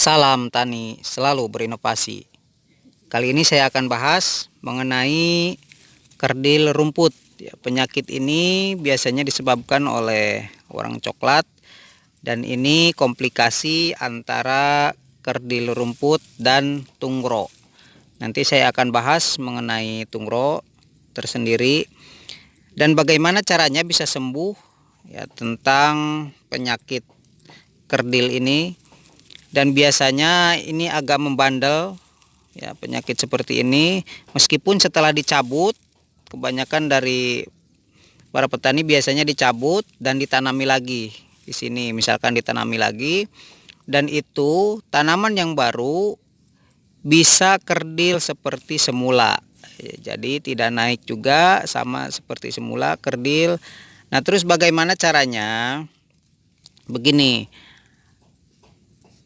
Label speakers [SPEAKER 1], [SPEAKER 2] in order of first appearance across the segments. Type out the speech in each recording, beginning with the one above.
[SPEAKER 1] Salam tani selalu berinovasi. Kali ini saya akan bahas mengenai kerdil rumput. Ya, penyakit ini biasanya disebabkan oleh warang coklat dan ini komplikasi antara kerdil rumput dan tungro. Nanti saya akan bahas mengenai tungro tersendiri dan bagaimana caranya bisa sembuh ya tentang penyakit kerdil ini. Dan biasanya ini agak membandel ya, penyakit seperti ini meskipun setelah dicabut, kebanyakan dari para petani biasanya dicabut dan ditanami lagi di sini, misalkan ditanami lagi, dan itu tanaman yang baru bisa kerdil seperti semula ya, jadi tidak naik juga, sama seperti semula kerdil. Nah, terus bagaimana caranya? Begini,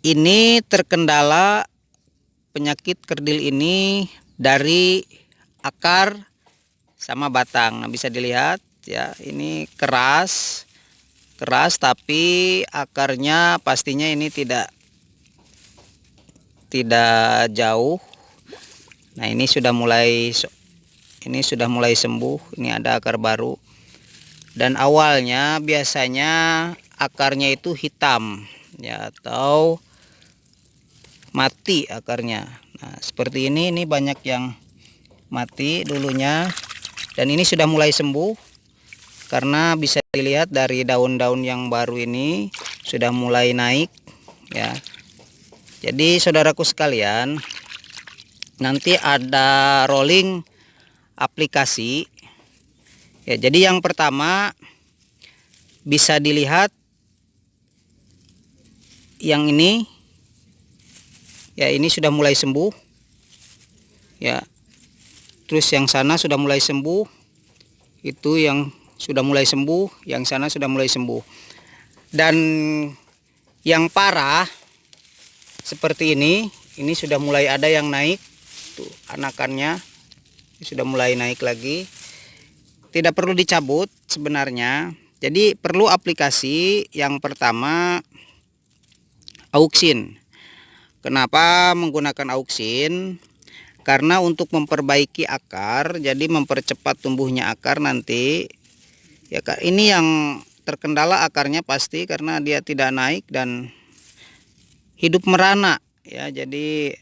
[SPEAKER 1] ini terkendala penyakit kerdil ini dari akar sama batang. Nah, bisa dilihat ya, ini keras tapi akarnya pastinya ini tidak jauh. Nah, ini sudah mulai sembuh. Ini ada akar baru. Dan awalnya biasanya akarnya itu hitam ya, atau mati akarnya. Nah, seperti ini banyak yang mati dulunya, dan ini sudah mulai sembuh karena bisa dilihat dari daun-daun yang baru ini sudah mulai naik ya. Jadi saudaraku sekalian, nanti ada rolling aplikasi ya. Jadi yang pertama bisa dilihat yang ini ya, ini sudah mulai sembuh ya. Terus yang sana sudah mulai sembuh, itu yang sudah mulai sembuh, yang sana sudah mulai sembuh. Dan yang parah seperti ini sudah mulai ada yang naik tuh, anakannya sudah mulai naik lagi. Tidak perlu dicabut sebenarnya. Jadi perlu aplikasi yang pertama, Auxin. Kenapa menggunakan Auxin? Karena untuk memperbaiki akar, jadi mempercepat tumbuhnya akar nanti. Ya, ini yang terkendala akarnya pasti karena dia tidak naik dan hidup merana ya. Jadi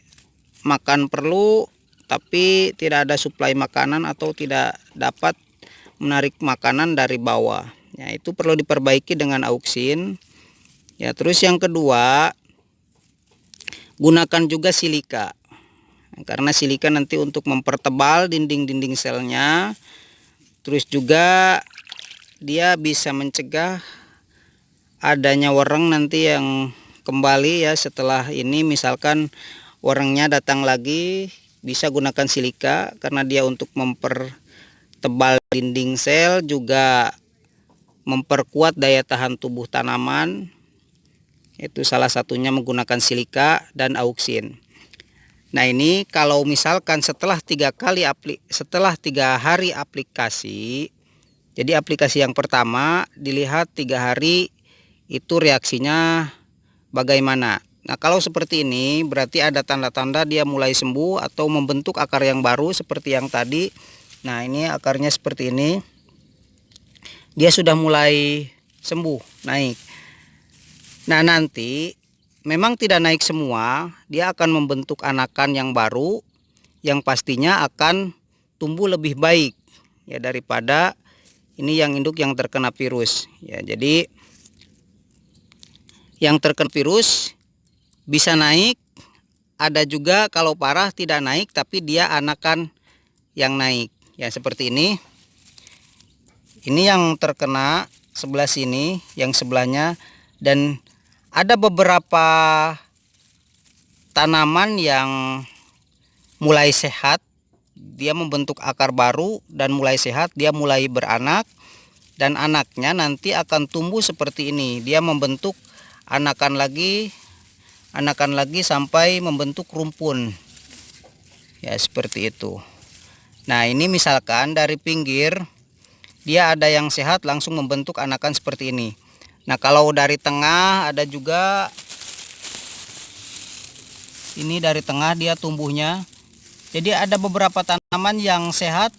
[SPEAKER 1] makan perlu tapi tidak ada suplai makanan atau tidak dapat menarik makanan dari bawah. Ya, itu perlu diperbaiki dengan Auxin. Ya, terus yang kedua, gunakan juga silika. Karena silika nanti untuk mempertebal dinding-dinding selnya. Terus juga dia bisa mencegah adanya wereng nanti yang kembali ya setelah ini. Misalkan werengnya datang lagi, bisa gunakan silika karena dia untuk mempertebal dinding sel, juga memperkuat daya tahan tubuh tanaman. Itu salah satunya menggunakan silika dan Auxin. Nah, ini kalau misalkan setelah 3 hari aplikasi, jadi aplikasi yang pertama dilihat 3 hari itu reaksinya bagaimana. Nah, kalau seperti ini berarti ada tanda-tanda dia mulai sembuh atau membentuk akar yang baru seperti yang tadi. Nah, ini akarnya seperti ini, dia sudah mulai sembuh, naik. Nah, nanti memang tidak naik semua, dia akan membentuk anakan yang baru yang pastinya akan tumbuh lebih baik ya daripada ini yang induk yang terkena virus ya. Jadi yang terkena virus bisa naik, ada juga kalau parah tidak naik tapi dia anakan yang naik ya, seperti ini. Ini yang terkena sebelah sini, yang sebelahnya, dan ada beberapa tanaman yang mulai sehat, dia membentuk akar baru dan mulai sehat, dia mulai beranak, dan anaknya nanti akan tumbuh seperti ini. Dia membentuk anakan lagi sampai membentuk rumpun ya, seperti itu. Nah, ini misalkan dari pinggir dia ada yang sehat langsung membentuk anakan seperti ini. Nah, kalau dari tengah ada juga Ini dari tengah dia tumbuhnya. Jadi ada beberapa tanaman yang sehat.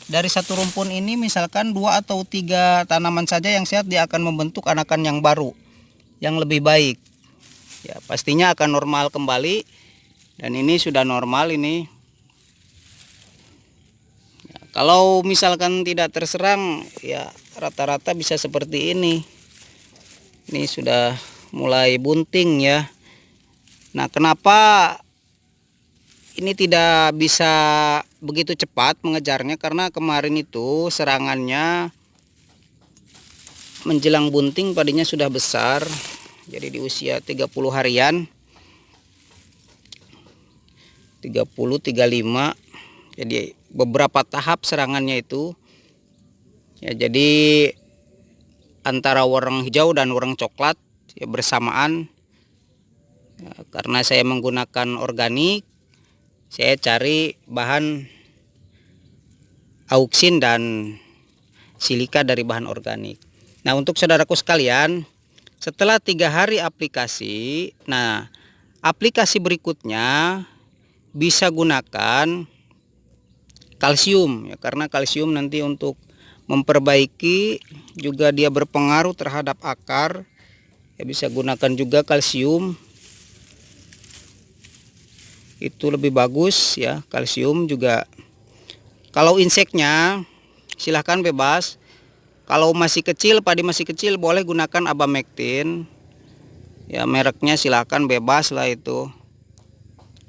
[SPEAKER 1] Dari satu rumpun ini misalkan 2 atau 3 tanaman saja yang sehat, dia akan membentuk anakan yang baru, yang lebih baik. Ya, pastinya akan normal kembali. Dan ini sudah normal ini. Ya, kalau misalkan tidak terserang, ya rata-rata bisa seperti ini. Ini sudah mulai bunting ya. Nah, kenapa ini tidak bisa begitu cepat mengejarnya? Karena kemarin itu serangannya menjelang bunting padinya sudah besar. Jadi di usia 30 harian. 30, 35. Jadi beberapa tahap serangannya itu. Ya, jadi antara warna hijau dan warna coklat ya bersamaan. Ya, karena saya menggunakan organik, saya cari bahan auksin dan silika dari bahan organik. Nah, untuk saudaraku sekalian, setelah 3 hari aplikasi, nah aplikasi berikutnya bisa gunakan kalsium ya, karena kalsium nanti untuk memperbaiki juga dia berpengaruh terhadap akar ya, bisa gunakan juga kalsium. Itu lebih bagus ya, kalsium juga. Kalau inseknya silahkan bebas. Kalau masih kecil, padi masih kecil, boleh gunakan Abamectin ya, mereknya silahkan bebas lah, itu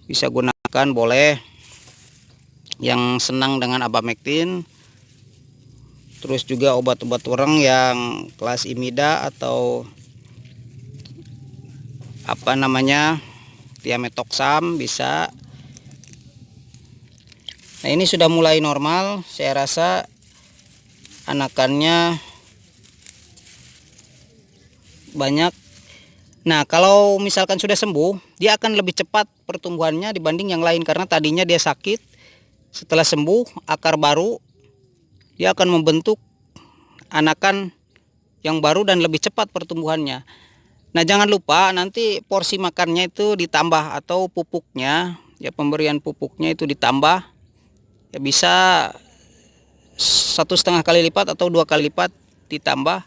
[SPEAKER 1] bisa gunakan, boleh yang senang dengan Abamectin. Terus juga obat-obat orang yang kelas imida atau apa namanya, Thiamethoxam bisa. Nah, ini sudah mulai normal, saya rasa anakannya banyak. Nah, kalau misalkan sudah sembuh, dia akan lebih cepat pertumbuhannya dibanding yang lain, karena tadinya dia sakit. Setelah sembuh, akar baru, dia akan membentuk anakan yang baru dan lebih cepat pertumbuhannya. Nah, jangan lupa nanti porsi makannya itu ditambah, atau pupuknya ya, pemberian pupuknya itu ditambah ya, bisa 1,5 kali lipat atau 2 kali lipat ditambah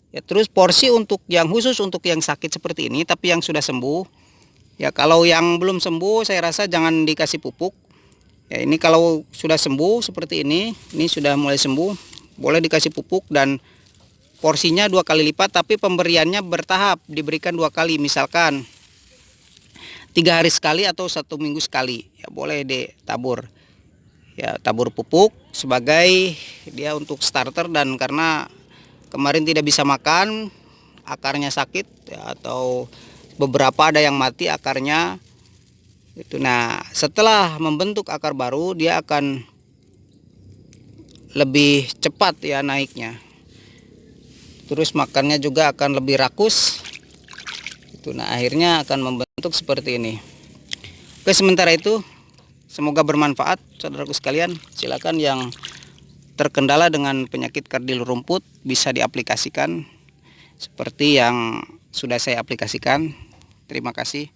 [SPEAKER 1] ya. Terus porsi untuk yang khusus untuk yang sakit seperti ini tapi yang sudah sembuh ya, kalau yang belum sembuh saya rasa jangan dikasih pupuk ya. Ini kalau sudah sembuh seperti ini sudah mulai sembuh, boleh dikasih pupuk dan porsinya 2 kali lipat, tapi pemberiannya bertahap, diberikan 2 kali, misalkan 3 hari sekali atau 1 minggu sekali ya, boleh ditabur ya, tabur pupuk sebagai dia untuk starter. Dan karena kemarin tidak bisa makan, akarnya sakit ya, atau beberapa ada yang mati akarnya itu. Nah, setelah membentuk akar baru, dia akan lebih cepat ya naiknya. Terus makannya juga akan lebih rakus itu. Nah, akhirnya akan membentuk seperti ini. Oke, sementara itu semoga bermanfaat saudaraku sekalian. Silakan yang terkendala dengan penyakit kerdil rumput bisa diaplikasikan seperti yang sudah saya aplikasikan. Terima kasih.